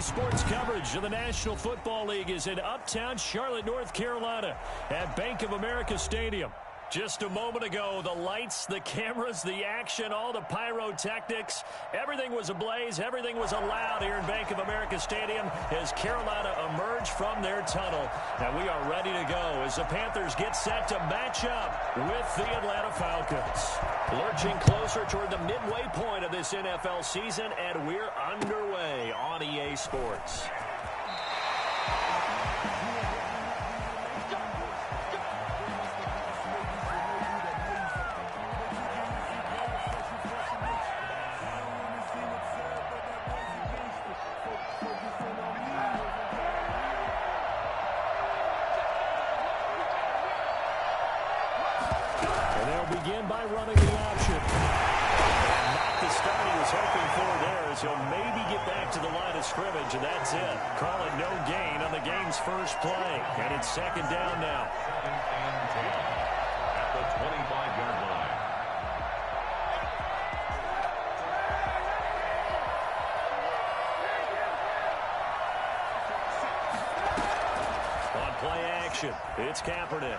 Today's sports coverage of the National Football League is in uptown Charlotte, North Carolina at Bank of America Stadium. Just a moment ago, the lights, the cameras, the action, all the pyrotechnics, everything was ablaze, everything was allowed here in Bank of America Stadium as Carolina emerged from their tunnel. And we are ready to go as the Panthers get set to match up with the Atlanta Falcons. Lurching closer toward the midway point of this NFL season, and we're underway on EA Sports. Begin by running the option. And not the start he was hoping for there, as he'll maybe get back to the line of scrimmage, and that's it. Call it no gain on the game's first play. And it's second down now. And 10 at the 25-yard line. On play action, it's Kaepernick.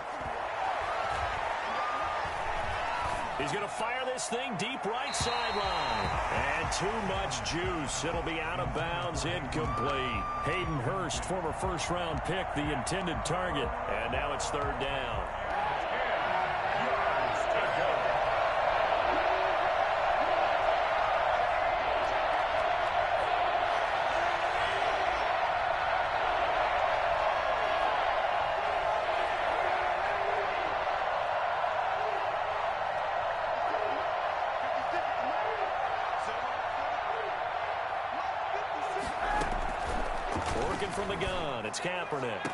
He's going to fire this thing deep right sideline. And too much juice. It'll be out of bounds, incomplete. Hayden Hurst, former first-round pick, the intended target. And now it's third down. From the gun, it's Kaepernick.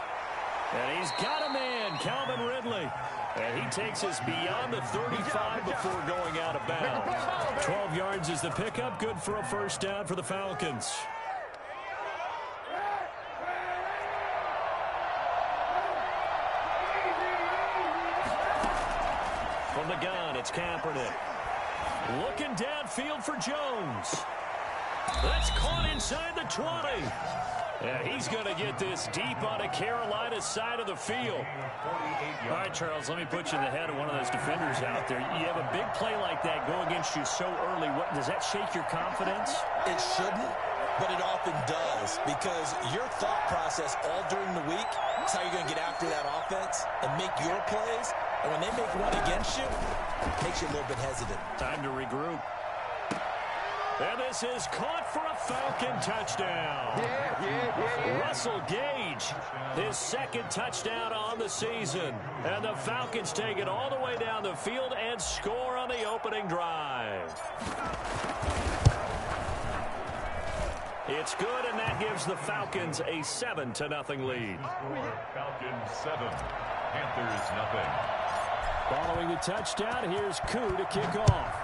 And he's got a man, Calvin Ridley. And he takes us beyond the 35 before going out of bounds. 12 yards is the pickup, good for a first down for the Falcons. From the gun, it's Kaepernick. Looking downfield for Jones. That's caught inside the 20. Yeah, he's going to get this deep on the Carolina side of the field. All right, Charles, let me put you in the head of one of those defenders out there. You have a big play like that go against you so early. Does that shake your confidence? It shouldn't, but it often does, because your thought process all during the week is how you're going to get after that offense and make your plays. And when they make one against you, it makes you a little bit hesitant. Time to regroup. And this is caught for a Falcon touchdown. Russell Gage, his second touchdown on the season. And the Falcons take it all the way down the field and score on the opening drive. It's good, and that gives the Falcons a 7-0 lead. Falcons 7, Panthers 0. Following the touchdown, here's Koo to kick off.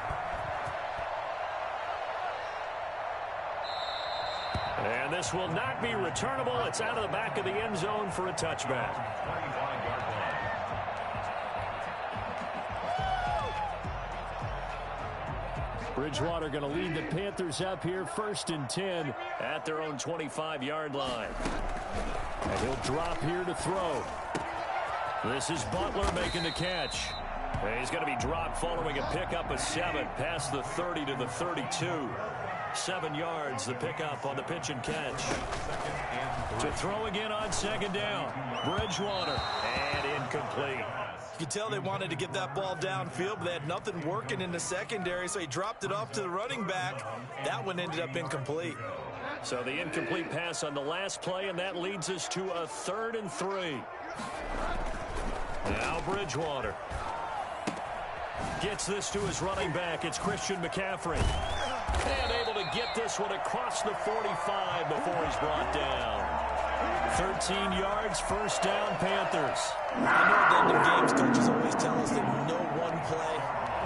And this will not be returnable. It's out of the back of the end zone for a touchback. 25-yard line. Bridgewater going to lead the Panthers up here, 1st and 10 at their own 25-yard line. And he'll drop here to throw. This is Butler making the catch. And he's going to be dropped following a pickup of 7 past the 30 to the 32. 7 yards, the pickup on the pitch and catch. To throw again on second down. Bridgewater, and incomplete. You could tell they wanted to get that ball downfield, but they had nothing working in the secondary, so he dropped it off to the running back. That one ended up incomplete. So the incomplete pass on the last play, and that leads us to a 3rd and 3. Now Bridgewater gets this to his running back. It's Christian McCaffrey. And able to get this one across the 45 before he's brought down. 13 yards, first down, Panthers. I know that the games coaches always tell us that no one play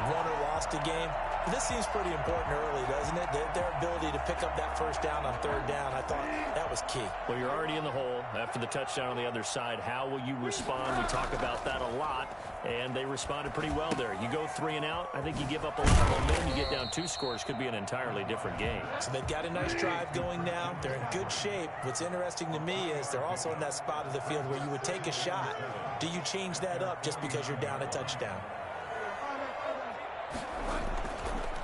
won or lost a game. But this seems pretty important early, doesn't it? Their ability to pick up that first down on 3rd down, I thought that was key. Well, you're already in the hole after the touchdown on the other side. How will you respond? We talk about that a lot. And they responded pretty well there. You go 3 and out, I think you give up a lot of momentum. You get down 2 scores, could be an entirely different game. So they've got a nice drive going now. They're in good shape. What's interesting to me is they're also in that spot of the field where you would take a shot. Do you change that up just because you're down a touchdown?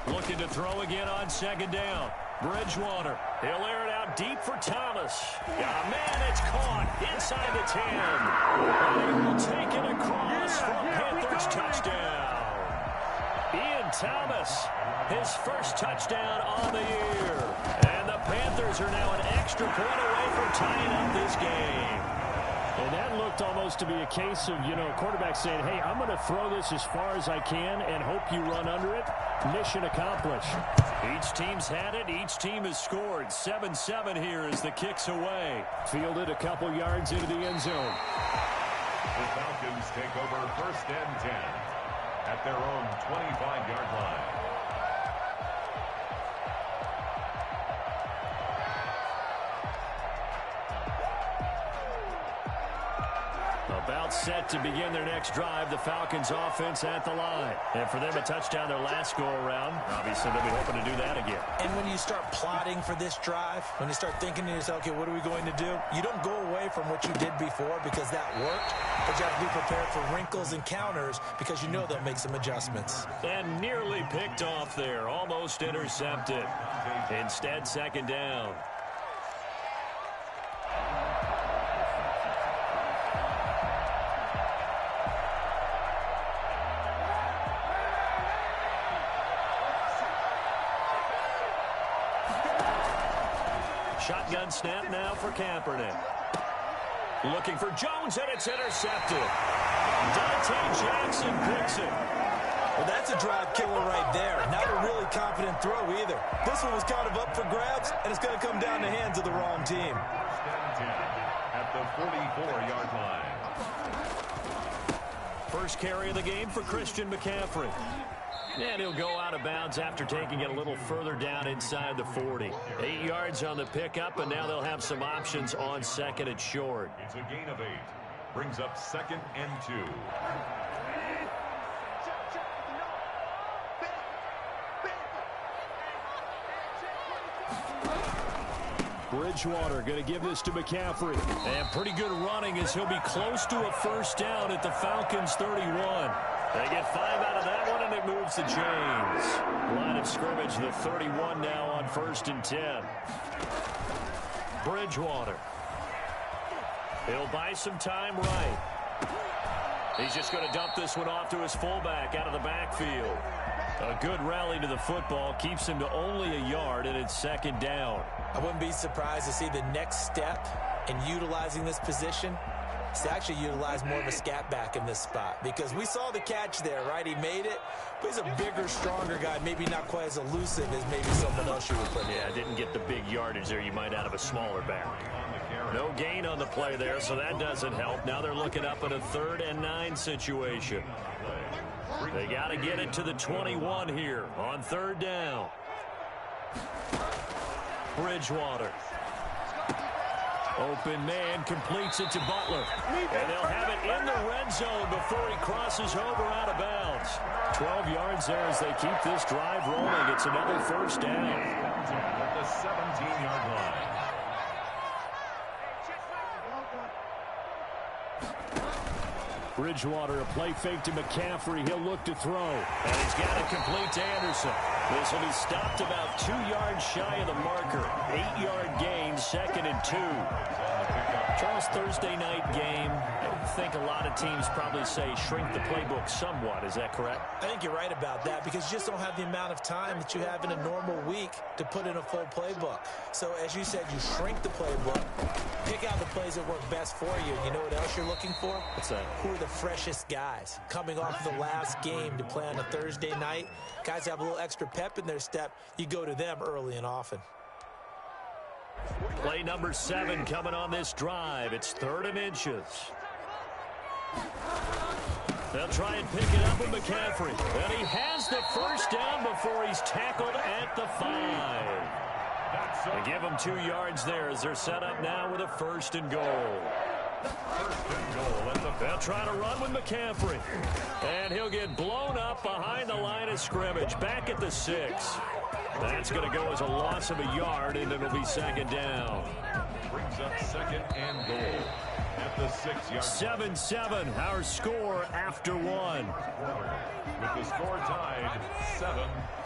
Looking to throw again on 2nd down. Bridgewater. He'll air it out deep for Thomas. Got a man, it's caught inside the 10. And he will take it across for a Panthers touchdown. Ian Thomas, his first touchdown on the year. And the Panthers are now an extra point away from tying up this game. And that looked almost to be a case of, quarterback saying, hey, I'm going to throw this as far as I can and hope you run under it. Mission accomplished. Each team's had it. Each team has scored. 7-7 here as the kick's away. Fielded a couple yards into the end zone. The Falcons take over 1st and 10 at their own 25-yard line. About set to begin their next drive. The Falcons offense at the line. And for them, a touchdown their last go-around. Obviously, they'll be hoping to do that again. And when you start plotting for this drive, when you start thinking to yourself, okay, what are we going to do? You don't go away from what you did before because that worked. But you have to be prepared for wrinkles and counters because you know they'll make some adjustments. And nearly picked off there. Almost intercepted. Instead, 2nd down. Shotgun snap now for Kaepernick. Looking for Jones, and it's intercepted. Dante Jackson picks it. Well, that's a drive killer right there. Not a really confident throw either. This one was kind of up for grabs, and it's going to come down the hands of the wrong team. At the 44-yard line. First carry of the game for Christian McCaffrey. And he'll go out of bounds after taking it a little further down inside the 40. 8 yards on the pickup, and now they'll have some options on 2nd and short. It's a gain of 8. Brings up 2nd and 2. Bridgewater going to give this to McCaffrey. And pretty good running as he'll be close to a 1st down at the Falcons 31. They get 5 out of that one, and it moves to James. Line of scrimmage, the 31 now on 1st and 10. Bridgewater. He'll buy some time right. He's just going to dump this one off to his fullback out of the backfield. A good rally to the football keeps him to only a yard, and it's 2nd down. I wouldn't be surprised to see the next step in utilizing this position is to actually utilize more of a scat back in this spot, because we saw the catch there, right? He made it, but he's a bigger, stronger guy, maybe not quite as elusive as maybe someone else you would put in. Yeah, didn't get the big yardage there you might out of a smaller back. No gain on the play there, so that doesn't help. Now they're looking up at a 3rd and 9 situation. They got to get it to the 21 here on 3rd down. Bridgewater. Open man completes it to Butler. And they'll have it in the red zone before he crosses over out of bounds. 12 yards there as they keep this drive rolling. It's another 1st down. At the 17-yard line. Bridgewater, a play fake to McCaffrey. He'll look to throw. And he's got it complete to Anderson. This will be stopped about 2 yards shy of the marker. 8-yard gain, 2nd and 2. Charles, Thursday night game. I think a lot of teams probably say shrink the playbook somewhat. Is that correct? I think you're right about that, because you just don't have the amount of time that you have in a normal week to put in a full playbook. So, as you said, you shrink the playbook, pick out the plays that work best for you. You know what else you're looking for? What's that? Who are the freshest guys coming off the last game to play on a Thursday night? Guys have a little extra pep in their step. You go to them early and often. Play number 7 coming on this drive. It's 3rd and inches. They'll try and pick it up with McCaffrey. And he has the 1st down before he's tackled at the 5. They give him 2 yards there as they're set up now with a 1st and goal. First and goal at the... They'll try to run with McCaffrey. And he'll get blown up behind the line of scrimmage, back at the 6. That's going to go as a loss of a yard, and it'll be second down. Brings up second and goal at the 6-yard. 7-7, our score after 1. With the score tied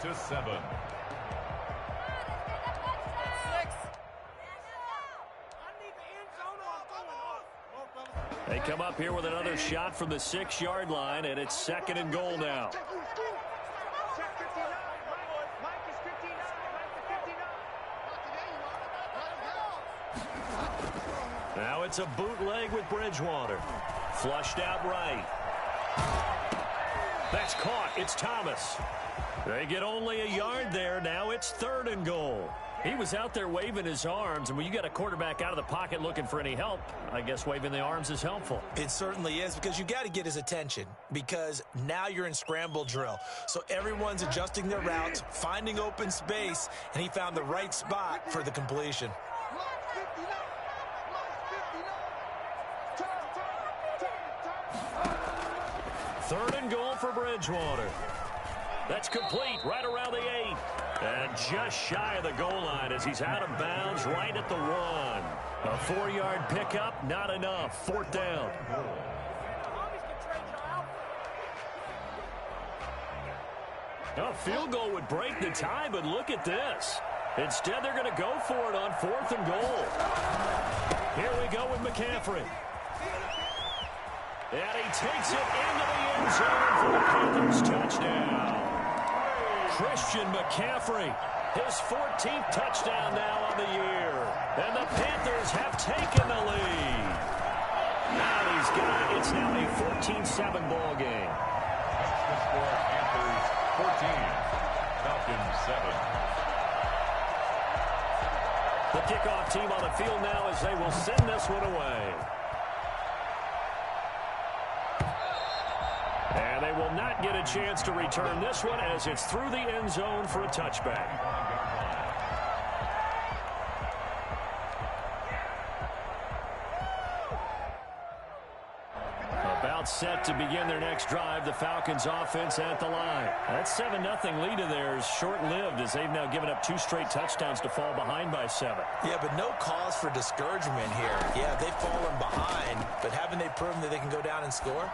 7-7. They come up here with another shot from the 6-yard line, and it's second and goal now. Now it's a bootleg with Bridgewater. Flushed out right. That's caught. It's Thomas. They get only a yard there. Now it's third and goal. He was out there waving his arms, and when you got a quarterback out of the pocket looking for any help, I guess waving the arms is helpful. It certainly is, because you got to get his attention, because now you're in scramble drill. So everyone's adjusting their routes, finding open space, and he found the right spot for the completion. Third and goal for Bridgewater. That's complete right around the 8. And just shy of the goal line as he's out of bounds right at the 1. A 4-yard pickup, not enough. Fourth down. A field goal would break the tie, but look at this. Instead, they're going to go for it on 4th and goal. Here we go with McCaffrey. And he takes it into the end zone for the Panthers touchdown. Christian McCaffrey, his 14th touchdown now on the year. And the Panthers have taken the lead. Now he's got it. It's now a 14-7 ball game. That's the score. Panthers 14, Falcons 7. The kickoff team on the field now as they will send this one away. And they will not get a chance to return this one as it's through the end zone for a touchback. About set to begin their next drive, the Falcons offense at the line. That 7-0 lead of theirs short-lived as they've now given up 2 straight touchdowns to fall behind by 7. Yeah, but no cause for discouragement here. Yeah, they've fallen behind, but haven't they proven that they can go down and score?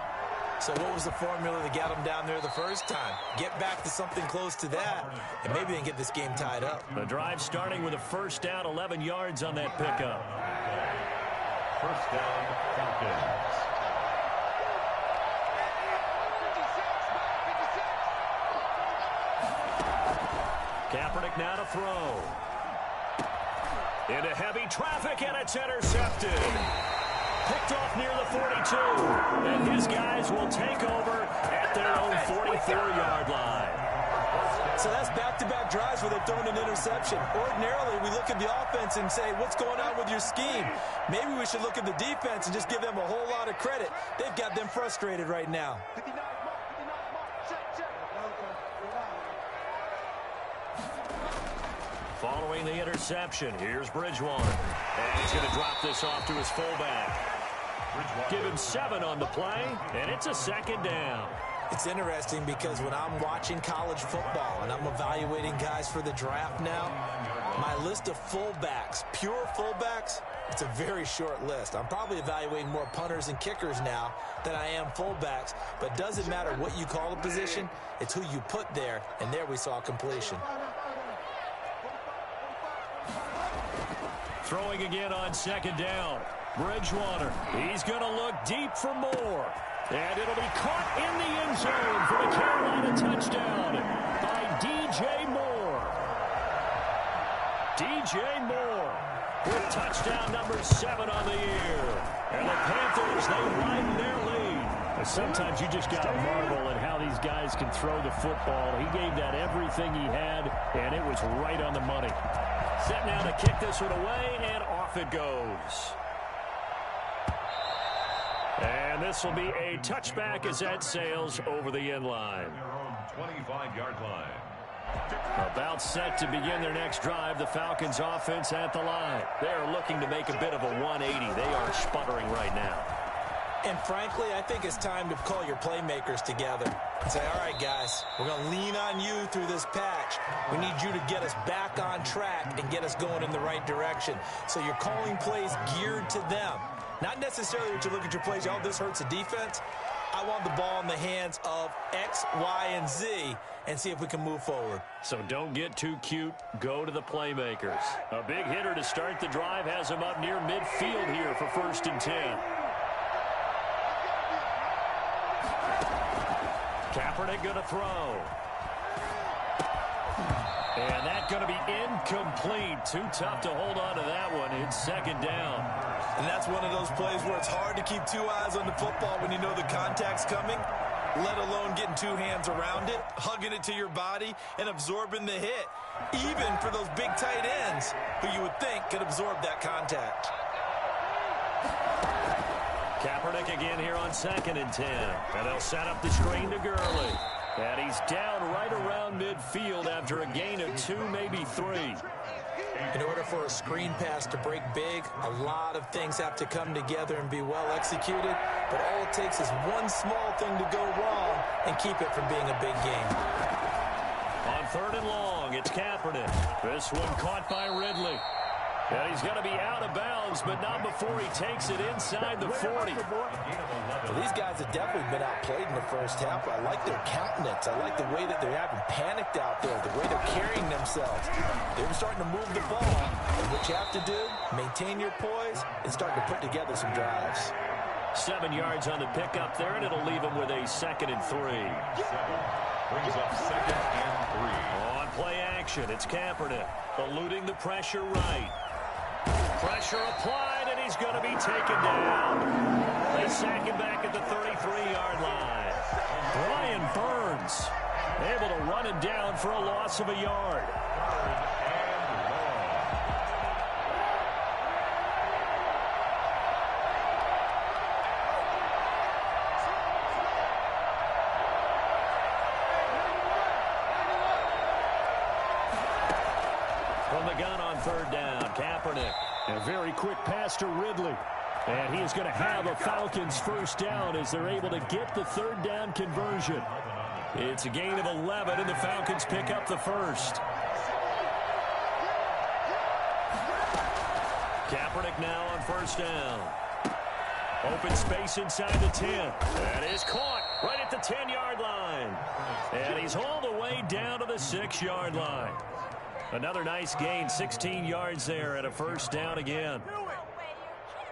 So what was the formula that got them down there the first time? Get back to something close to that, and maybe they can get this game tied up. The drive starting with a first down, 11 yards on that pickup. First down, Falcons. Kaepernick now to throw. Into heavy traffic, and it's intercepted. Picked off near the 42, and his guys will take over at their own 44-yard line. So that's back-to-back drives where they've thrown an interception. Ordinarily, we look at the offense and say, what's going on with your scheme? Maybe we should look at the defense and just give them a whole lot of credit. They've got them frustrated right now. Following the interception, here's Bridgewater. And he's going to drop this off to his fullback. Give him 7 on the play, and it's a second down. It's interesting because when I'm watching college football and I'm evaluating guys for the draft now, my list of fullbacks, pure fullbacks, it's a very short list. I'm probably evaluating more punters and kickers now than I am fullbacks, but it doesn't matter what you call a position, it's who you put there, and there we saw completion. Throwing again on second down. Bridgewater, he's going to look deep for more. And it'll be caught in the end zone for the Carolina touchdown by DJ Moore. DJ Moore with touchdown number 7 on the year. And the Panthers, they widen their lead. Sometimes you just got to marvel at how these guys can throw the football. He gave that everything he had, and it was right on the money. Set now to kick this one away, and off it goes. And this will be a touchback as that sails over the end line. Their own 25-yard line. About set to begin their next drive, the Falcons offense at the line. They're looking to make a bit of a 180. They are sputtering right now. And frankly, I think it's time to call your playmakers together and say, all right, guys, we're going to lean on you through this patch. We need you to get us back on track and get us going in the right direction. So you're calling plays geared to them. Not necessarily that you look at your plays, oh, this hurts the defense. I want the ball in the hands of X, Y, and Z and see if we can move forward. So don't get too cute. Go to the playmakers. A big hitter to start the drive has him up near midfield here for 1st and 10. Kaepernick going to throw. And that's going to be incomplete. Too tough to hold on to that one. It's 2nd down. And that's one of those plays where it's hard to keep 2 eyes on the football when you know the contact's coming, let alone getting 2 hands around it, hugging it to your body, and absorbing the hit, even for those big tight ends who you would think could absorb that contact. Kaepernick again here on 2nd and 10. And they'll set up the screen to Gurley. And he's down right around midfield after a gain of 2, maybe 3. In order for a screen pass to break big, a lot of things have to come together and be well executed. But all it takes is one small thing to go wrong and keep it from being a big game. On 3rd and long, it's Kaepernick. This one caught by Ridley. And he's going to be out of bounds, but not before he takes it inside the 40. Well, these guys have definitely been outplayed in the first half. I like their countenance. I like the way that they're having panicked out there, the way they're carrying themselves. They're starting to move the ball. And what you have to do, maintain your poise and start to put together some drives. 7 yards on the pickup there, and it'll leave him with a 2nd and 3. 7 brings up 2nd and 3. On play action, it's Kaepernick eluding the pressure right. Pressure applied, and he's going to be taken down. They sack him back at the 33-yard line. Brian Burns able to run him down for a loss of a yard. From the gun on 3rd down, Kaepernick. A very quick pass to Ridley. And he is going to have a Falcons 1st down as they're able to get the 3rd down conversion. It's a gain of 11, and the Falcons pick up the 1st. Kaepernick now on 1st down. Open space inside the 10. That is caught right at the 10-yard line. And he's all the way down to the 6-yard line. Another nice gain, 16 yards there at a 1st down again.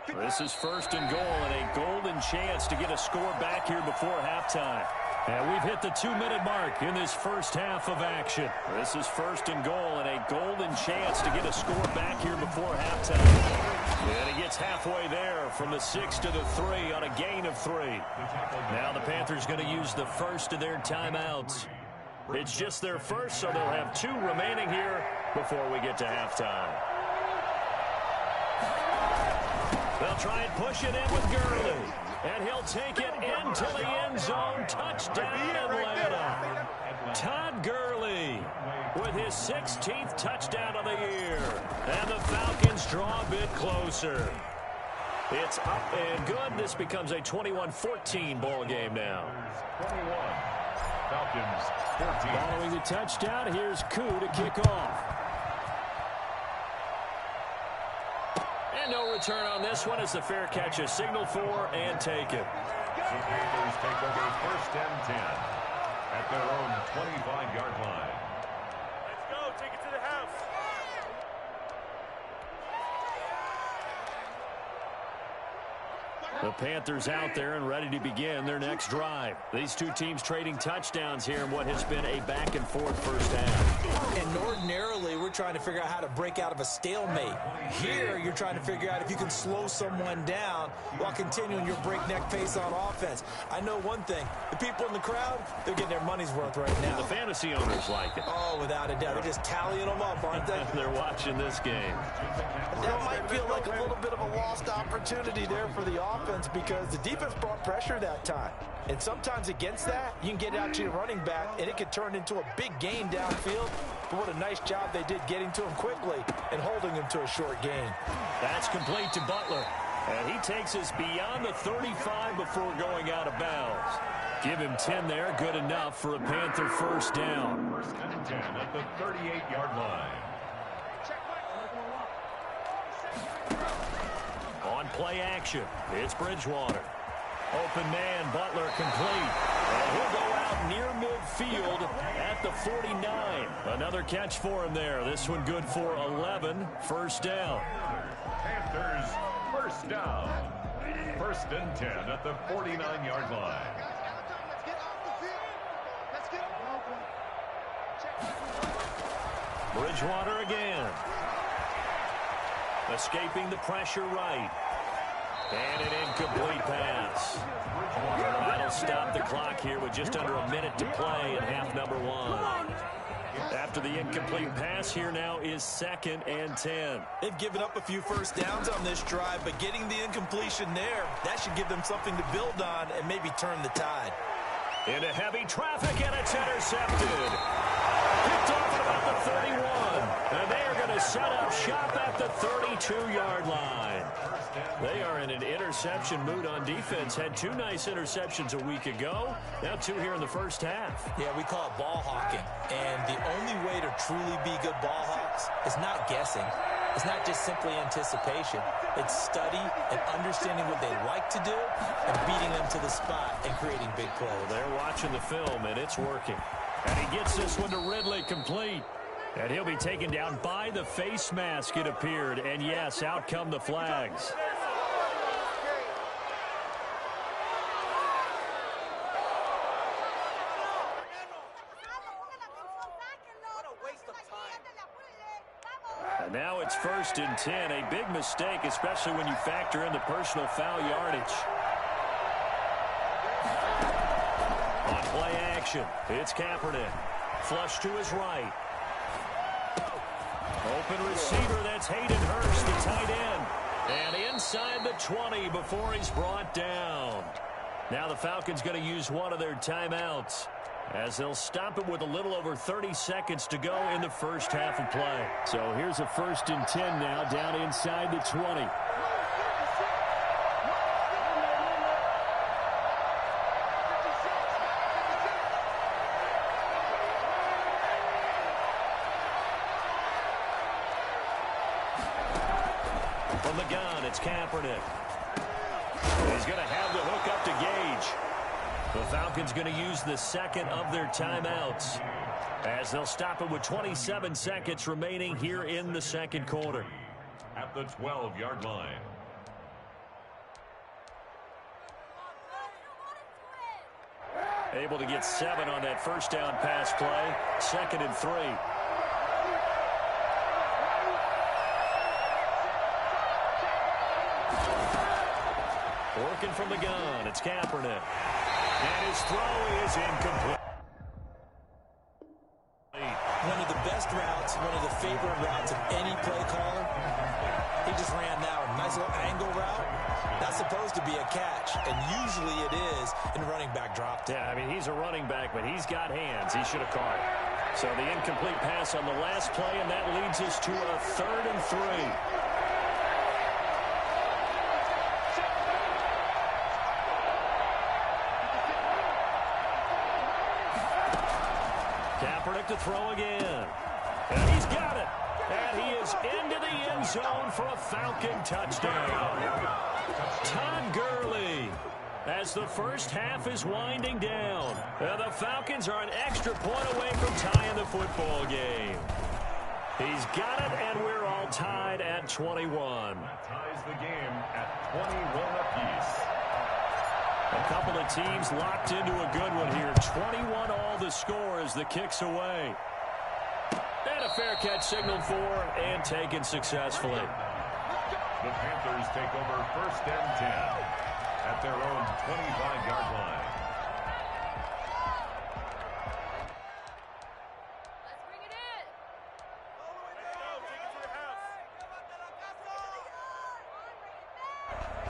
This is 1st and goal and a golden chance to get a score back here before halftime. And we've hit the 2-minute mark in this first half of action. This is 1st and goal and a golden chance to get a score back here before halftime. And he gets halfway there from the 6 to the 3 on a gain of 3. Now the Panthers going to use the first of their timeouts. It's just their first, so they'll have 2 remaining here before we get to halftime. They'll try and push it in with Gurley. And he'll take it into the end zone. Touchdown, Atlanta. Todd Gurley with his 16th touchdown of the year. And the Falcons draw a bit closer. It's up and good. This becomes a 21-14 ball game now. 21. Falcons 14. Following the touchdown, here's Koo to kick off. And no return on this one as the fair catch is signaled for and taken. The Panthers take over 1st and 10 at their own 25-yard line. Let's go. Take it to the house. The Panthers out there and ready to begin their next drive. These 2 teams trading touchdowns here in what has been a back-and-forth first half. And ordinarily, we're trying to figure out how to break out of a stalemate. Here, you're trying to figure out if you can slow someone down while continuing your breakneck pace on offense. I know one thing. The people in the crowd, they're getting their money's worth right now. The fantasy owners like it. Oh, without a doubt. They're just tallying them up, aren't they? They're watching this game. That might feel like a little bit of a lost opportunity there for the offense because the defense brought pressure that time. And sometimes against that, you can get out to your running back, and it could turn into a big gain downfield. But what a nice job they did getting to him quickly and holding him to a short gain. That's complete to Butler. And he takes us beyond the 35 before going out of bounds. Give him 10 there, good enough for a Panther first down. First and 10 at the 38-yard line. On play action, it's Bridgewater. Open man, Butler complete. And he'll go out near midfield at the 49. Another catch for him there. This one good for 11. First down. Panthers first down. First and 10 at the 49-yard line. Bridgewater again. Escaping the pressure right. And an incomplete pass. That'll stop the clock here with just under a minute to play in half number one. After the incomplete pass, here now is 2nd and 10. They've given up a few first downs on this drive, but getting the incompletion there, that should give them something to build on and maybe turn the tide. Into heavy traffic, and it's intercepted. Picked off at about the 31. And they are going to set up shop at the 32-yard line. They are in an interception mood on defense. Had 2 nice interceptions a week ago. Now 2 here in the first half. Yeah, we call it ball hawking. And the only way to truly be good ball hawks is not guessing. It's not just simply anticipation. It's study and understanding what they like to do and beating them to the spot and creating big plays. They're watching the film, and it's working. And he gets this one to Ridley complete. And he'll be taken down by the face mask, it appeared. And, yes, out come the flags. And now it's 1st and 10. A big mistake, especially when you factor in the personal foul yardage. On play action, it's Kaepernick. Flush to his right. Open receiver, that's Hayden Hurst, the tight end. And inside the 20 before he's brought down. Now the Falcons going to use one of their timeouts as they'll stop it with a little over 30 seconds to go in the first half of play. So here's a 1st and 10 now, down inside the 20. From the gun, it's Kaepernick. He's going to have the hook up to Gage. The Falcons going to use the second of their timeouts as they'll stop it with 27 seconds remaining here in the second quarter. At the 12-yard line. Able to get 7 on that first down pass play. 2nd and 3. Working from the gun, it's Kaepernick. And his throw is incomplete. One of the best routes, one of the favorite routes of any play caller. He just ran now a nice little angle route. That's supposed to be a catch, and usually it is in running back drop. Yeah, I mean, he's a running back, but he's got hands. He should have caught it. So the incomplete pass on the last play, and that leads us to a 3rd and 3. Kaepernick to throw again. And he's got it. And he is into the end zone for a Falcon touchdown. Todd Gurley, as the first half is winding down. The Falcons are an extra point away from tying the football game. He's got it, and we're all tied at 21. That ties the game at 21 apiece. A couple of teams locked into a good one here. 21 all the score as the kick's away. And a fair catch signaled for and taken successfully. The Panthers take over first and 10 at their own 25-yard line.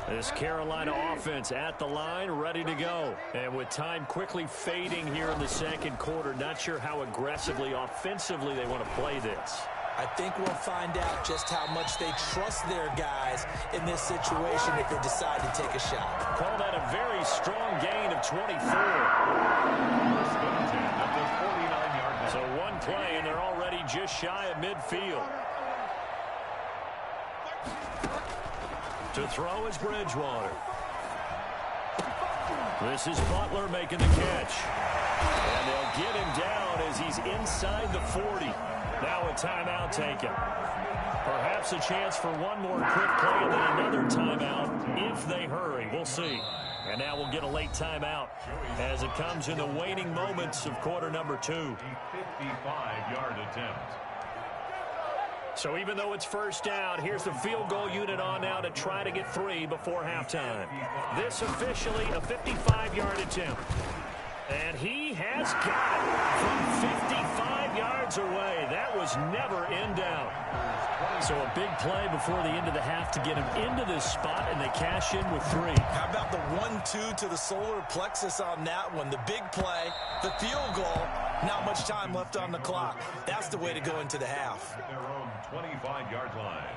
This Carolina offense at the line, ready to go. And with time quickly fading here in the second quarter, not sure how aggressively, offensively they want to play this. I think we'll find out just how much they trust their guys in this situation if they decide to take a shot. Call that a very strong gain of 24. First and 10 at the 49-yard line. So one play, and they're already just shy of midfield. To throw is Bridgewater. This is Butler making the catch. And they'll get him down as he's inside the 40. Now a timeout taken. Perhaps a chance for one more quick play and then another timeout if they hurry. We'll see. And now we'll get a late timeout as it comes in the waning moments of quarter number 2. A 55-yard attempt. So even though it's first down, here's the field goal unit on now to try to get 3 before halftime. This officially a 55-yard attempt. And he has got it from 55 yards away. That was never in doubt. So a big play before the end of the half to get him into this spot, and they cash in with 3. How about the 1-2 to the solar plexus on that one? The big play, the field goal, not much time left on the clock. That's the way to go into the half. At their own 25-yard line.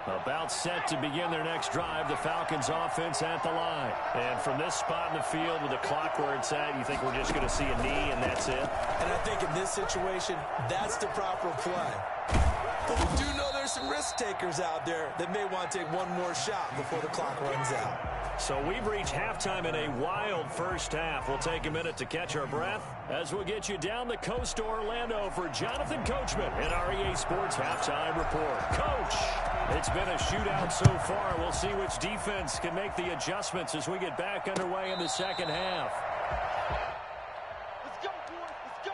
About set to begin their next drive, the Falcons offense at the line. And from this spot in the field with the clock where it's at, you think we're just going to see a knee and that's it? And I think in this situation, that's the proper play. But we do know there's some risk takers out there that may want to take one more shot before the clock runs out. So we've reached halftime in a wild first half. We'll take a minute to catch our breath as we'll get you down the coast to Orlando for Jonathan Coachman in our EA Sports Halftime Report. Coach, it's been a shootout so far. We'll see which defense can make the adjustments as we get back underway in the second half. Let's go, boys. Let's go.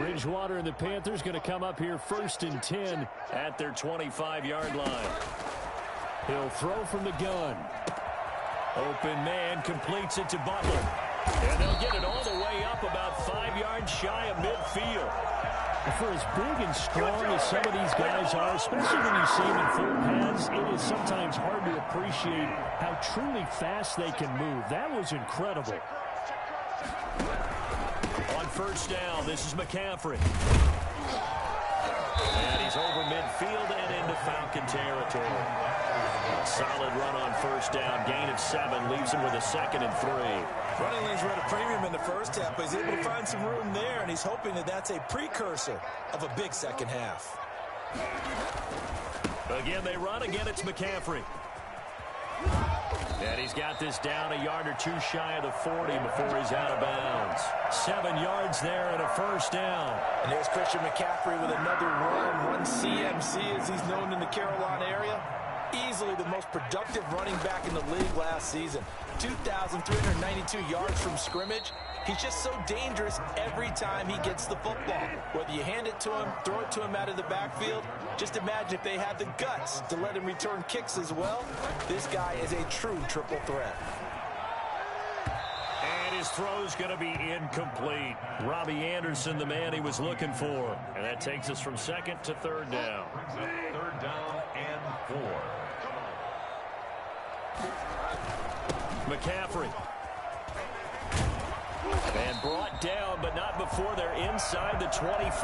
Bridgewater and the Panthers going to come up here first and 10 at their 25-yard line. He'll throw from the gun. Open man completes it to Butler. And they'll get it all the way up about 5 yards shy of midfield. For as big and strong as some of these guys are, especially when you see them in full pads, it is sometimes hard to appreciate how truly fast they can move. That was incredible. On first down, this is McCaffrey. And he's over midfield and into Falcon territory. Solid run on first down. Gain of 7 leaves him with a 2nd and 3. Running lanes were at a premium in the first half, but he's able to find some room there, and he's hoping that that's a precursor of a big second half. Again, they run. Again, it's McCaffrey. And he's got this down a yard or 2 shy of the 40 before he's out of bounds. 7 yards there and a first down. And there's Christian McCaffrey with another run CMC as he's known in the Carolina area. Easily the most productive running back in the league last season. 2,392 yards from scrimmage. He's just so dangerous every time he gets the football. Whether you hand it to him, throw it to him out of the backfield, just imagine if they had the guts to let him return kicks as well. This guy is a true triple threat. And his throw's going to be incomplete. Robbie Anderson, the man he was looking for. And that takes us from 2nd to 3rd down. 3rd down and 4. McCaffrey. And brought down, but not before they're inside the 25.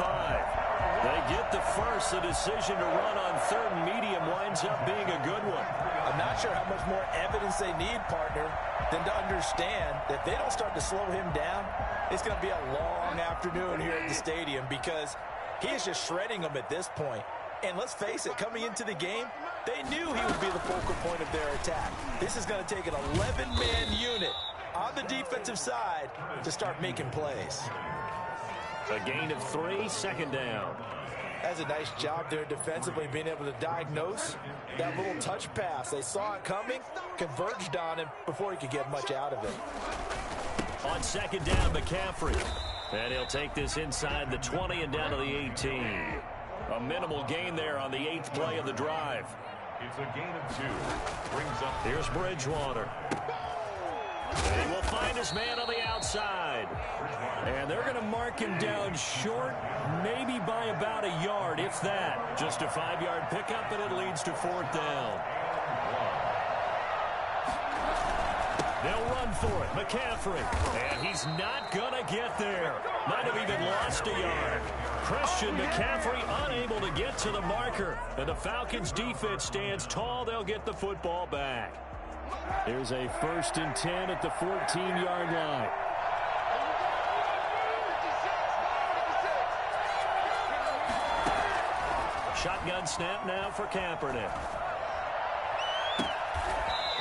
They get the first. The decision to run on 3rd and medium winds up being a good one. I'm not sure how much more evidence they need, partner, than to understand that if they don't start to slow him down, it's going to be a long afternoon here at the stadium because he is just shredding them at this point. And let's face it, coming into the game, they knew he would be the focal point of their attack. This is going to take an 11-man unit on the defensive side to start making plays. A gain of 3, 2nd down. That's a nice job there defensively, being able to diagnose that little touch pass. They saw it coming, converged on him before he could get much out of it. On second down, McCaffrey. And he'll take this inside the 20 and down to the 18. A minimal gain there on the 8th play of the drive. It's a gain of 2. Brings up. Here's Bridgewater. And he will find his man on the outside. And they're going to mark him down short, maybe by about a yard, if that. Just a 5-yard pickup, and it leads to 4th down. They'll run for it. McCaffrey. And he's not going to get there. Might have even lost a yard. Christian McCaffrey unable to get to the marker. And the Falcons defense stands tall. They'll get the football back. Here's a 1st and 10 at the 14-yard line. Shotgun snap now for Kaepernick.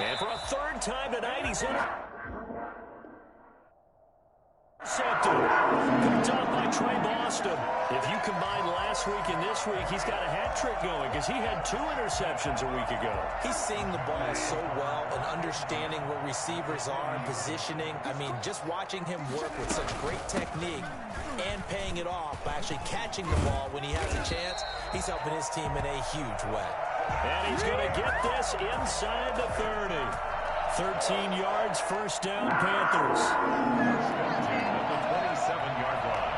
And for a 3rd time tonight, he's in. Picked off by Trey Boston. If you combine last week and this week, he's got a hat trick going because he had 2 interceptions a week ago. He's seeing the ball so well and understanding where receivers are and positioning. I mean, just watching him work with such great technique and paying it off by actually catching the ball when he has a chance, he's helping his team in a huge way. And he's going to get this inside the 30. 13 yards, 1st down, Panthers. At the 27-yard line.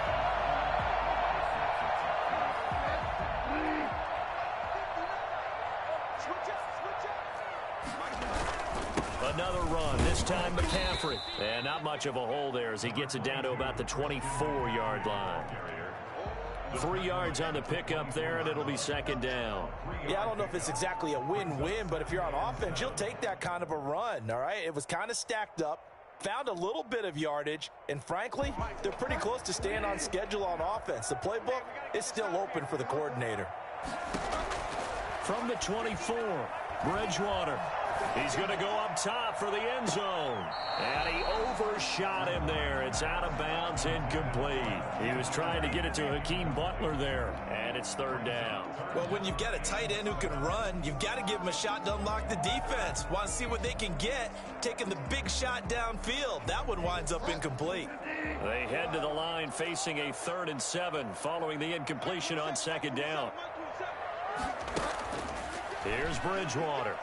Another run, this time McCaffrey. And not much of a hole there as he gets it down to about the 24-yard line. 3 yards on the pickup there, and it'll be 2nd down. Yeah, I don't know if it's exactly a win-win, but if you're on offense, you'll take that kind of a run, all right? It was kind of stacked up, found a little bit of yardage, and frankly, they're pretty close to staying on schedule on offense. The playbook is still open for the coordinator. From the 24, Bridgewater. He's going to go up top for the end zone. And he overshot him there. It's out of bounds, incomplete. He was trying to get it to Hakeem Butler there. And it's 3rd down. Well, when you've got a tight end who can run, you've got to give him a shot to unlock the defense. Want to see what they can get, taking the big shot downfield. That one winds up incomplete. They head to the line facing a 3rd and 7 following the incompletion on 2nd down. Here's Bridgewater.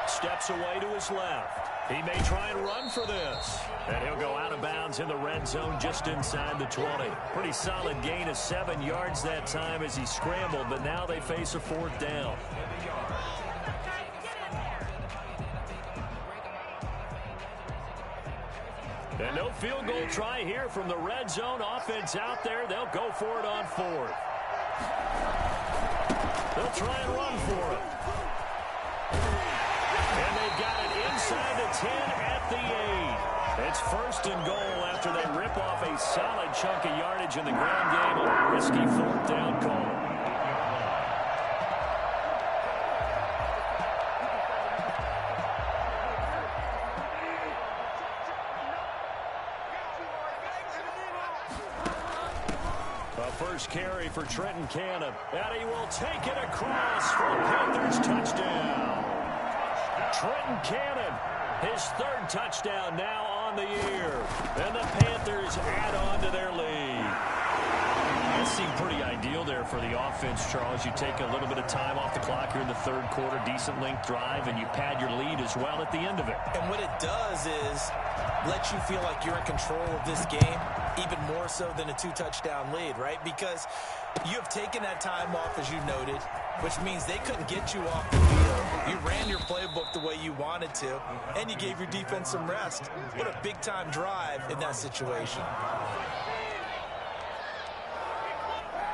Steps away to his left. He may try and run for this. And he'll go out of bounds in the red zone just inside the 20. Pretty solid gain of 7 yards that time as he scrambled, but now they face a 4th down. And no field goal try here from the red zone. Offense out there. They'll go for it on 4th. They'll try and run for it. And they've got it inside the 10 at the 8. It's 1st and goal after they rip off a solid chunk of yardage in the ground game on a risky 4th down call. First carry for Trenton Cannon. And he will take it across for a Panthers touchdown. Trenton Cannon, his 3rd touchdown now on the year. And the Panthers add on to their lead. That seemed pretty ideal there for the offense, Charles. You take a little bit of time off the clock here in the 3rd quarter, decent length drive, and you pad your lead as well at the end of it. And what it does is let you feel like you're in control of this game, even more so than a 2-touchdown lead, right? Because you have taken that time off, as you noted, which means they couldn't get you off the field. You ran your playbook the way you wanted to, and you gave your defense some rest. What a big-time drive in that situation.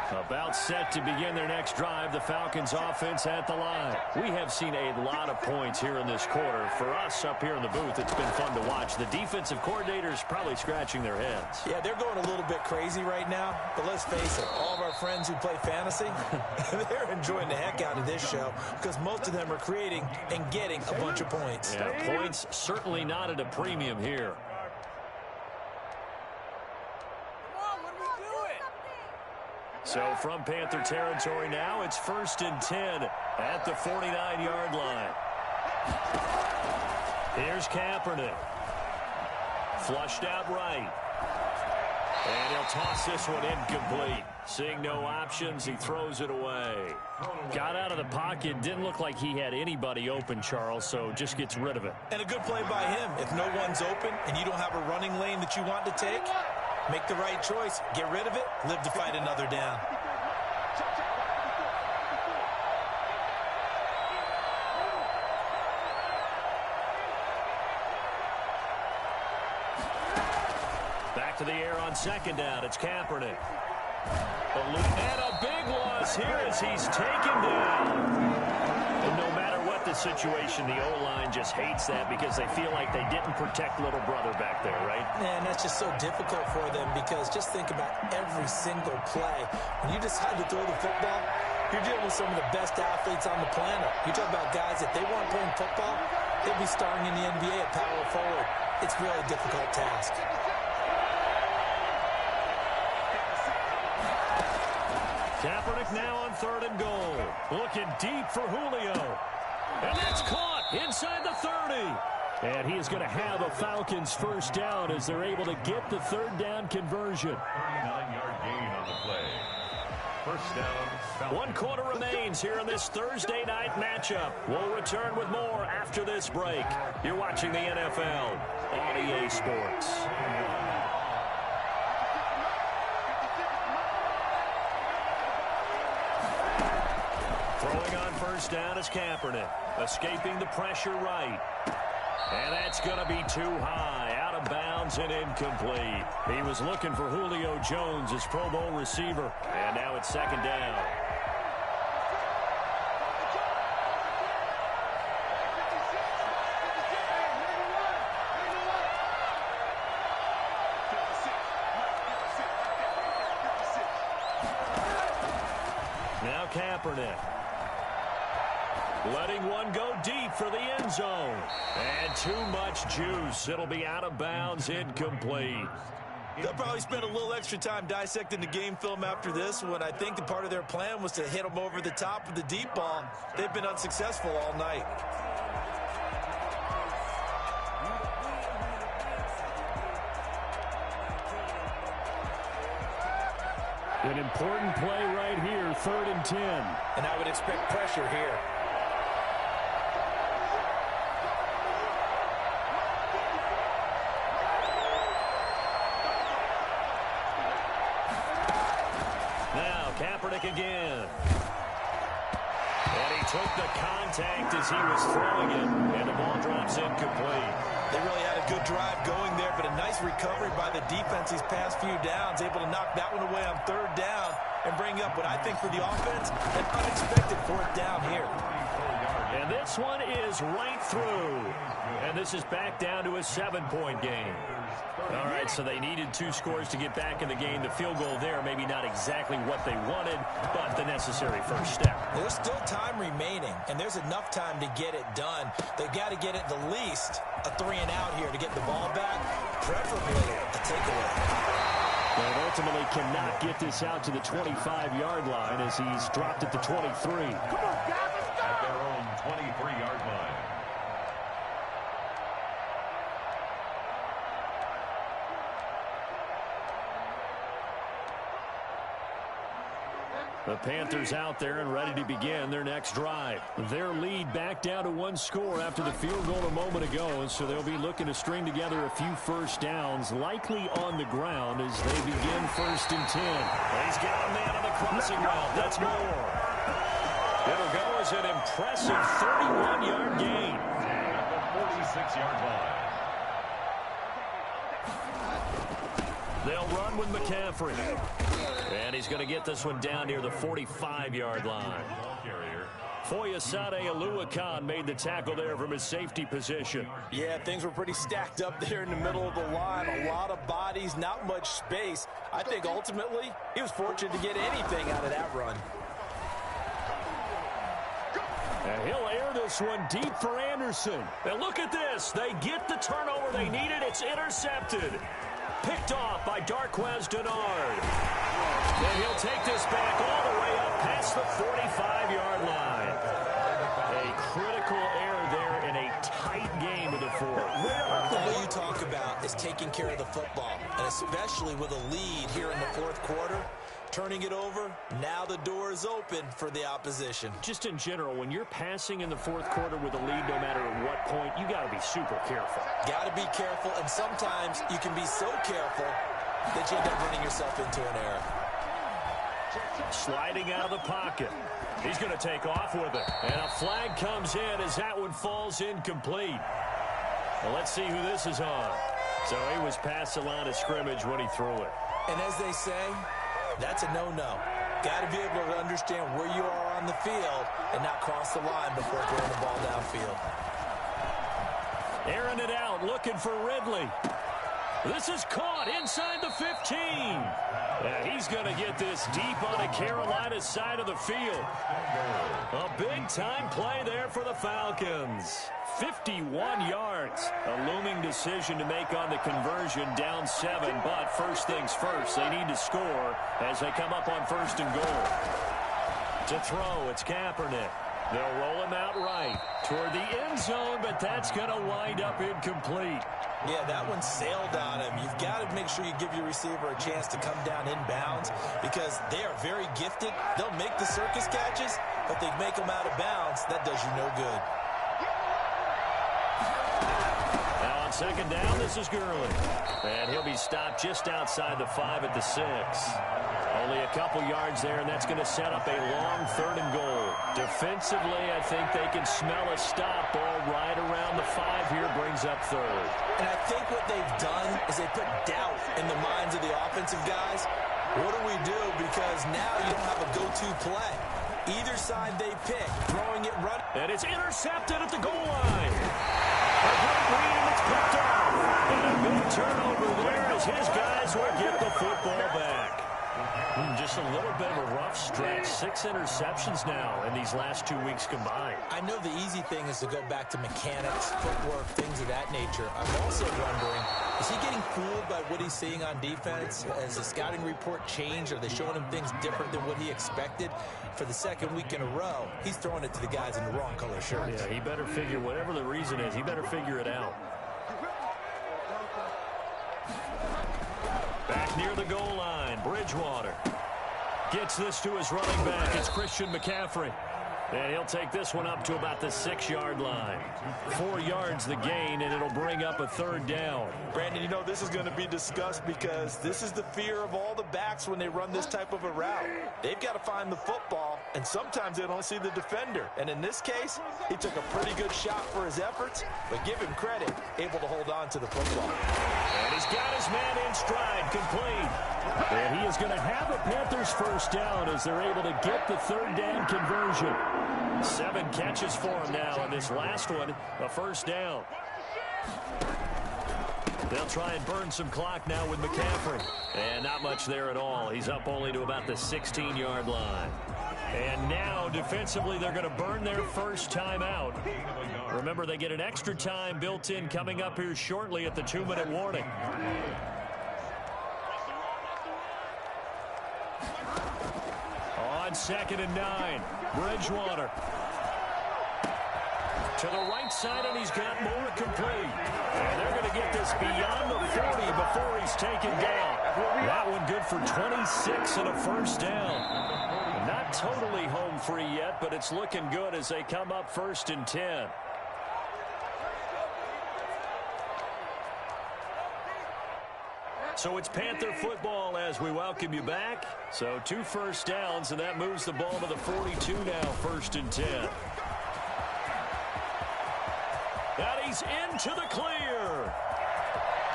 About set to begin their next drive, the Falcons offense at the line. We have seen a lot of points here in this quarter. For us up here in the booth, it's been fun to watch. The defensive coordinators probably scratching their heads. Yeah, they're going a little bit crazy right now, but let's face it, all of our friends who play fantasy, they're enjoying the heck out of this show because most of them are creating and getting a bunch of points. Yeah, points certainly not at a premium here. So from Panther territory now, it's 1st and 10 at the 49-yard line. Here's Kaepernick. Flushed out right. And he'll toss this one incomplete. Seeing no options, he throws it away. Got out of the pocket. Didn't look like he had anybody open, Charles, so just gets rid of it. And a good play by him. If no one's open and you don't have a running lane that you want to take, make the right choice. Get rid of it. Live to fight another down. Back to the air on 2nd down. It's Kaepernick. And a big loss here as he's taken down. And no matter what the situation, the O-line just hates that because they feel like they didn't protect little brother back there, right? Man, that's just so difficult for them because just think about every single play. When you decide to throw the football, you're dealing with some of the best athletes on the planet. You talk about guys, if they weren't playing football, they'd be starring in the NBA at power forward. It's really a difficult task. Kaepernick now on 3rd and goal. Looking deep for Julio. And that's caught inside the 30. And he is going to have a Falcons first down as they're able to get the 3rd down conversion. 39-yard gain on the play. First down, Falcons. 1 quarter remains here in this Thursday night matchup. We'll return with more after this break. You're watching the NFL on EA Sports. Throwing on first down is Kaepernick. Escaping the pressure right. And that's going to be too high. Out of bounds and incomplete. He was looking for Julio Jones, his Pro Bowl receiver. And now it's 2nd down. Now Kaepernick. Letting one go deep for the end zone. And too much juice. It'll be out of bounds, incomplete. They'll probably spend a little extra time dissecting the game film after this one. I think the part of their plan was to hit them over the top of the deep ball. They've been unsuccessful all night. An important play right here, 3rd and 10. And I would expect pressure here. Now Kaepernick again. And he took the contact as he was throwing it. And the ball drops incomplete. They really had a good drive going there, but a nice recovery by the defense these past few downs, able to knock that one away on 3rd down and bring up what I think for the offense, an unexpected 4th down here. And this one is right through. And this is back down to a 7-point game. All right, so they needed 2 scores to get back in the game. The field goal there, maybe not exactly what they wanted, but the necessary first step. There's still time remaining, and there's enough time to get it done. They've got to get it the least a 3-and-out here to get the ball back, preferably a takeaway. And ultimately cannot get this out to the 25-yard line as he's dropped at the 23. Come on, guys, let's go! At their own 23-yard line. The Panthers out there and ready to begin their next drive. Their lead back down to 1 score after the field goal a moment ago, and so they'll be looking to string together a few first downs, likely on the ground as they begin 1st and 10. He's got a man on the crossing route. That's more. It'll go as an impressive 31-yard gain. At the 46-yard line. They'll run with McCaffrey. And he's going to get this one down near the 45-yard line. Foyesade Oluwakan made the tackle there from his safety position. Yeah, things were pretty stacked up there in the middle of the line. A lot of bodies, not much space. I think ultimately he was fortunate to get anything out of that run. And he'll air this one deep for Anderson. And look at this. They get the turnover they needed. It's intercepted. Picked off by Darqueze Dennard. And he'll take this back all the way up past the 45-yard line. A critical error there in a tight game of the fourth. All you talk about is taking care of the football, and especially with a lead here in the fourth quarter. Turning it over, now the door is open for the opposition. Just in general, when you're passing in the fourth quarter with a lead, no matter at what point, you got to be super careful. Got to be careful, and sometimes you can be so careful that you end up running yourself into an error. Sliding out of the pocket. He's going to take off with it. And a flag comes in as that one falls incomplete. Well, let's see who this is on. So he was past the line of scrimmage when he threw it. And as they say, that's a no-no. Got to be able to understand where you are on the field and not cross the line before throwing the ball downfield. Airing it out, looking for Ridley. This is caught inside the 15. And he's going to get this deep on the Carolina side of the field. A big-time play there for the Falcons. 51 yards. A looming decision to make on the conversion, down 7. But first things first, they need to score as they come up on first and goal. To throw, it's Kaepernick. They'll roll him out right toward the end zone, but that's going to wind up incomplete. Yeah, that one sailed on him. You've got to make sure you give your receiver a chance to come down inbounds because they are very gifted. They'll make the circus catches, but they make them out of bounds. That does you no good. Now on second down, this is Gurley. And he'll be stopped just outside the 5 at the 6. Only a couple yards there, and that's going to set up a long third and goal. Defensively, I think they can smell a stop. Ball right around the 5 here, brings up third. And I think what they've done is they put doubt in the minds of the offensive guys. What do we do? Because now you don't have a go-to play. Either side they pick, throwing it, running. And it's intercepted at the goal line. A great read, and it's picked off. And a big turnover there as his guys will get the football back. Just a little bit of a rough stretch. 6 interceptions now in these last 2 weeks combined. I know the easy thing is to go back to mechanics, footwork, things of that nature. I'm also wondering, is he getting fooled by what he's seeing on defense? Has the scouting report changed? Are they showing him things different than what he expected? For the second week in a row, he's throwing it to the guys in the wrong color shirts. Yeah, he better figure, whatever the reason is, he better figure it out. Back near the goal line, Bridgewater gets this to his running back. It's Christian McCaffrey. And he'll take this one up to about the 6-yard line. 4 yards the gain, and it'll bring up a third down. Brandon, you know this is going to be discussed because this is the fear of all the backs when they run this type of a route. They've got to find the football, and sometimes they don't see the defender. And in this case, he took a pretty good shot for his efforts, but give him credit, able to hold on to the football. And he's got his man in stride, complete. And he is going to have a Panthers first down as they're able to get the third down conversion. 7 catches for him now, and this last one, a first down. They'll try and burn some clock now with McCaffrey. And not much there at all. He's up only to about the 16-yard line. And now, defensively, they're going to burn their first time out. Remember, they get an extra time built in coming up here shortly at the 2-minute warning. On 2nd and 9, Bridgewater. To the right side, and he's got more complete. And they're going to get this beyond the 40 before he's taken down. That one good for 26 and a first down. Not totally home free yet, but it's looking good as they come up 1st and 10. So it's Panther football as we welcome you back. So 2 first downs, and that moves the ball to the 42 now, 1st and 10. And he's into the clear.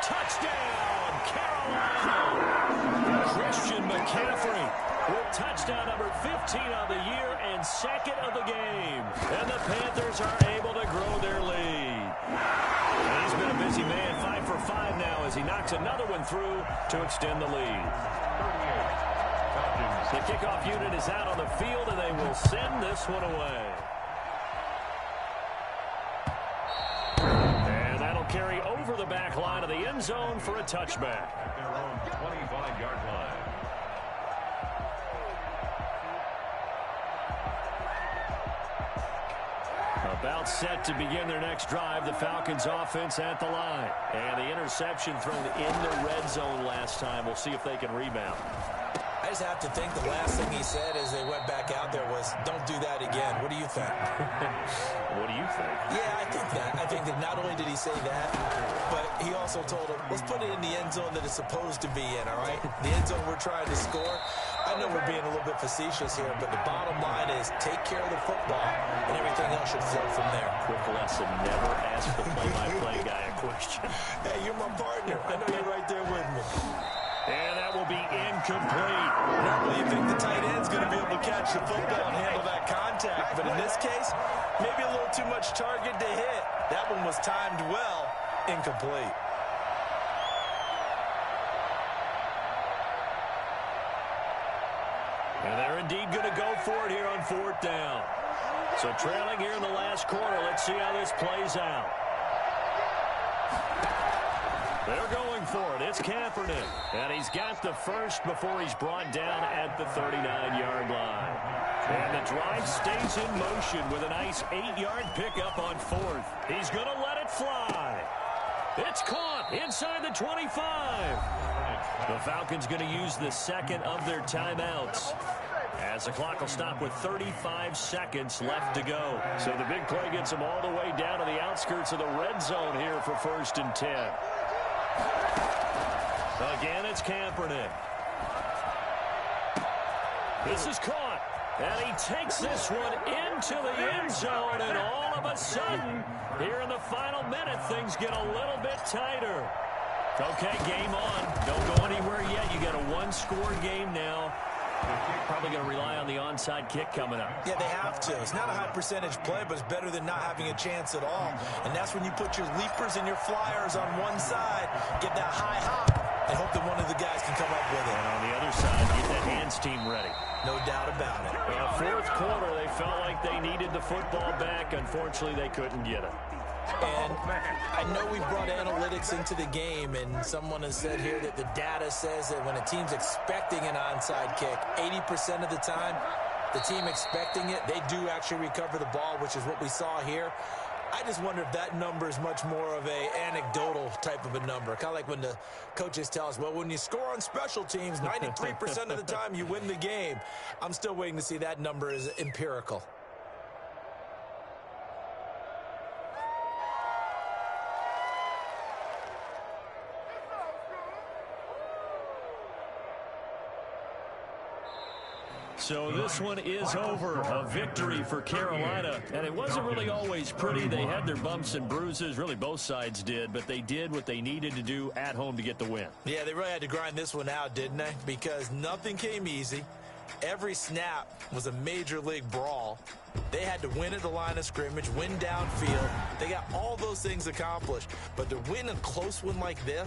Touchdown, Carolina. Christian McCaffrey with touchdown number 15 on the year and 2nd of the game. And the Panthers are able to grow their lead. And he's been a busy man, 5 for 5 now as he knocks another one through to extend the lead. The kickoff unit is out on the field, and they will send this one away. And that'll carry over the back line of the end zone for a touchback. At their own 25-yard line. About set to begin their next drive. The Falcons offense at the line. And the interception thrown in the red zone last time. We'll see if they can rebound. I just have to think the last thing he said as they went back out there was, don't do that again. What do you think? What do you think? Yeah, I think that. I think that not only did he say that, but he also told him, let's put it in the end zone that it's supposed to be in, all right? The end zone we're trying to score. I know we're being a little bit facetious here, but the bottom line is take care of the football, and everything else should flow from there. Quick lesson, never ask the play-by-play guy a question. Hey, you're my partner. I know you're right there with me. And that will be incomplete. Normally you think the tight end's going to be able to catch the football and handle that contact, but in this case, maybe a little too much target to hit. That one was timed well, incomplete. And they're indeed going to go for it here on 4th down. So trailing here in the last quarter, let's see how this plays out. They're going for it. It's Kaepernick. And he's got the first before he's brought down at the 39-yard line. And the drive stays in motion with a nice 8-yard pickup on 4th. He's going to let it fly. It's caught inside the 25. The Falcons going to use the second of their timeouts, as the clock will stop with 35 seconds left to go. So the big play gets them all the way down to the outskirts of the red zone here for 1st and 10. Again, it's Kaepernick. This is caught. And he takes this one into the end zone. And all of a sudden, here in the final minute, things get a little bit tighter. Okay, game on. Don't go anywhere yet. You got a one-score game now. Probably going to rely on the onside kick coming up. Yeah, they have to. It's not a high percentage play, but it's better than not having a chance at all. And that's when you put your leapers and your flyers on one side, get that high hop, and hope that one of the guys can come up with it. And on the other side, get that hands team ready. No doubt about it. 4th quarter, they felt like they needed the football back. Unfortunately, they couldn't get it. And I know we brought analytics into the game, and someone has said here that the data says that when a team's expecting an onside kick, 80% of the time, the team expecting it, they do actually recover the ball, which is what we saw here. I just wonder if that number is much more of a anecdotal type of a number. Kind of like when the coaches tell us, well, when you score on special teams, 93% of the time you win the game. I'm still waiting to see that number is empirical. So this one is over. A victory for Carolina. And it wasn't really always pretty. They had their bumps and bruises. Really, both sides did. But they did what they needed to do at home to get the win. Yeah, they really had to grind this one out, didn't they? Because nothing came easy. Every snap was a major league brawl. They had to win at the line of scrimmage, win downfield. They got all those things accomplished. But to win a close one like this,